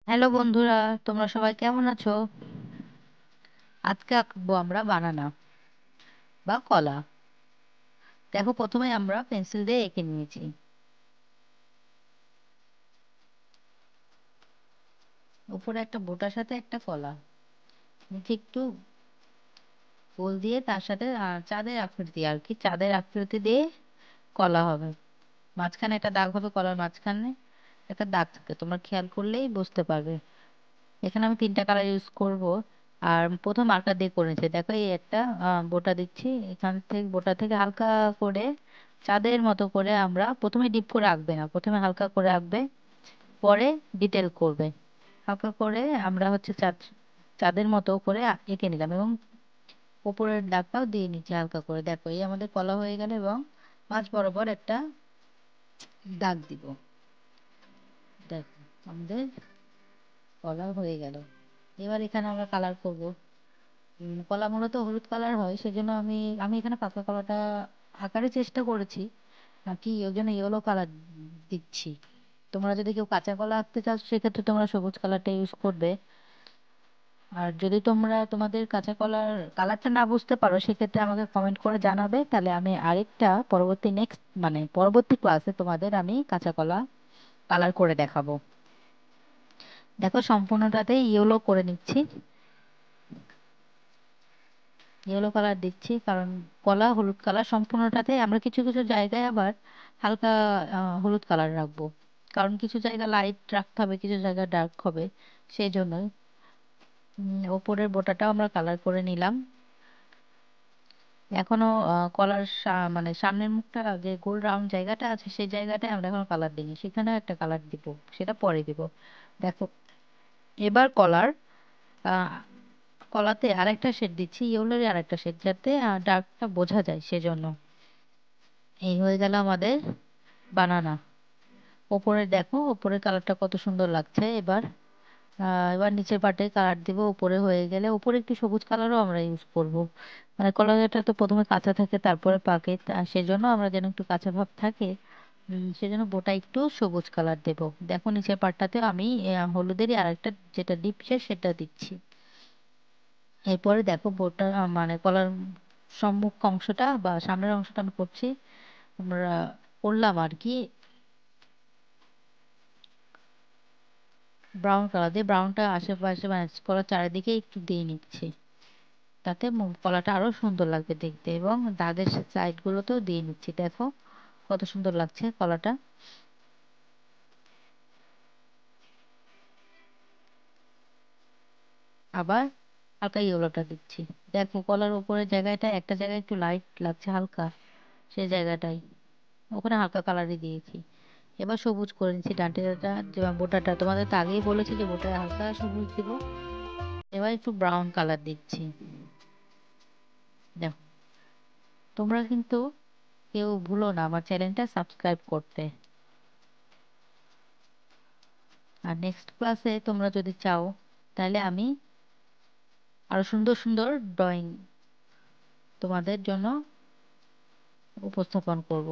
Hello বন্ধুরা, তোমরা সবাই কেমন আছো? আজকে আঁকবো আমরা বানানা বা কলা। দেখো, প্রথমে আমরা পেন্সিল দিয়ে এঁকে নিয়েছি। উপরে একটা বোটার সাথে একটা কলা, নিচে একটু গোল দিয়ে তার সাথে চাঁদের আকৃতি, আর কি চাঁদের আকৃতি দিয়ে কলা হবে। মাঝখানে একটা দাগ হবে, কলার মাঝখানে একটা দাগ থাকে, তোমরা খেয়াল করলেই বুঝতে পারবে। এখানে আমি তিনটা কালার ইউজ করব। আর প্রথম মার্কার দিয়ে করেছি, দেখো এই একটা বোটা দিচ্ছি। এখান থেকে বোটা থেকে হালকা করে চাঁদের মতো করে, আমরা প্রথমে ডিপ করে আঁকবে না, প্রথমে হালকা করে আঁকবে, পরে ডিটেল করবে। হালকা করে আমরা হচ্ছে চাঁদের মতো করে এঁকে নিলাম, এবং উপরের দাগটাও দিয়ে নিচ্ছি হালকা করে। দেখো, এই আমাদের কলা হয়ে গেল, এবং মাঝ বরাবর একটা দাগ দিব। দেখো, আমাদের কলা হয়ে গেল। এবার এখানে আমরা কালার করব। কলা মূলত হলুদ কালার হয়, সেজন্য আমি আমি এখানে পাকা কলাটা আঁকার চেষ্টা করেছি, নাকি ওই জন্য ইয়েলো কালার দিচ্ছি। তোমরা যদি কেউ কাঁচা কলা আঁকতে চাও, সেক্ষেত্রে তোমরা সবুজ কালারটা ইউজ করবে। আর যদি তোমরা তোমাদের কাঁচা কলার কালারটা না বুঝতে পারো, সেক্ষেত্রে আমাকে কমেন্ট করে জানাবে, তাহলে আমি আরেকটা পরবর্তী নেক্সট মানে পরবর্তী ক্লাসে তোমাদের আমি কাঁচা কলা কালার করে দেখাবো। দেখো, সম্পূর্ণটাতে ইয়েলো করে নিচ্ছি, ইয়েলো কালার দিচ্ছি, কারণ কলা হলুদ কালার সম্পূর্ণটাতে। আমরা কিছু কিছু জায়গায় আবার হালকা হলুদ কালার রাখবো, কারণ কিছু জায়গা লাইট রাখতে হবে, কিছু জায়গা ডার্ক হবে, সেই জন্যই। ওপরের বোটাটাও আমরা কালার করে নিলাম। এখনো কলার মানে সামনের মুখটা, যে গোল রাউন্ড জায়গাটা আছে, সেই জায়গাটায় আমরা এখনো কালার দিইনি, সেখানে একটা কালার দিব, সেটা পরে দিব। দেখো, এবার আহ, কলাতে আরেকটা শেড দিচ্ছি, ইয়েলোর আরেকটা শেড, যাতে ডার্কটা বোঝা যায়, সেজন্য। এই হয়ে গেল আমাদের বানানা। ওপরে দেখো, ওপরের কালারটা কত সুন্দর লাগছে। এবার নিচের পাটে কালার দিব। উপরে হয়ে গেলে উপরে একটু সবুজ কালারও আমরা ইউজ করব, মানে কলাটা তো প্রথমে কাঁচা থাকে তারপরে পাকে, সেজন্য আমরা যেন একটু কাঁচা ভাব থাকে, সেজন্য বোটা একটু সবুজ কালার দেব। দেখো, নিচের পাটটাতে আমি হলুদেরই আরেকটা যেটা ডিপ শেড সেটা দিচ্ছি। এরপরে দেখো, বোটা মানে কলার সম্মুখ অংশটা বা সামনের অংশটা আমি করছি, আমরা করলাম আর কি ব্রাউন কালার দিয়ে। ব্রাউনটা আশেপাশে মানে কলার চারিদিকে একটু দিয়ে নিচ্ছি, তাতে কলাটা আরো সুন্দর লাগবে দেখতে, এবং দাগের সাইড গুলোতেও দিয়ে নিচ্ছি। দেখো কত সুন্দর লাগছে কলাটা। আবার হালকা ইয়েলোটা দিচ্ছি। দেখো, কলার উপরের জায়গাটা একটা জায়গায় একটু লাইট লাগছে হালকা, সেই জায়গাটাই ওখানে হালকা কালারই দিয়েছি। এবার সবুজ করে নিচ্ছি ডান্ডিটা, যে বোটাটা তোমাদের তো আগেই বলেছি যে বোটায় হালকা সবুজ দিব। এবার একটু ব্রাউন কালার দিচ্ছি। দেখো, তোমরা কিন্তু কেউ ভুলো না আমার চ্যানেলটা সাবস্ক্রাইব করতে। আর নেক্সট ক্লাসে তোমরা যদি চাও, তাহলে আমি আরো সুন্দর সুন্দর ড্রয়িং তোমাদের জন্য উপস্থাপন করব।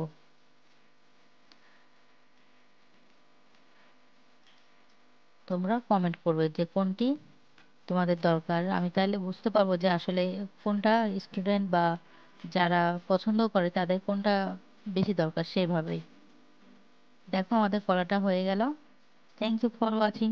তোমরা কমেন্ট করবে যে কোনটি তোমাদের দরকার, আমি তাহলে বুঝতে পারবো যে আসলে কোনটা স্টুডেন্ট বা যারা পছন্দ করে তাদের কোনটা বেশি দরকার, সেভাবেই। দেখো, আমাদের করাটা হয়ে গেল। Thank you for watching.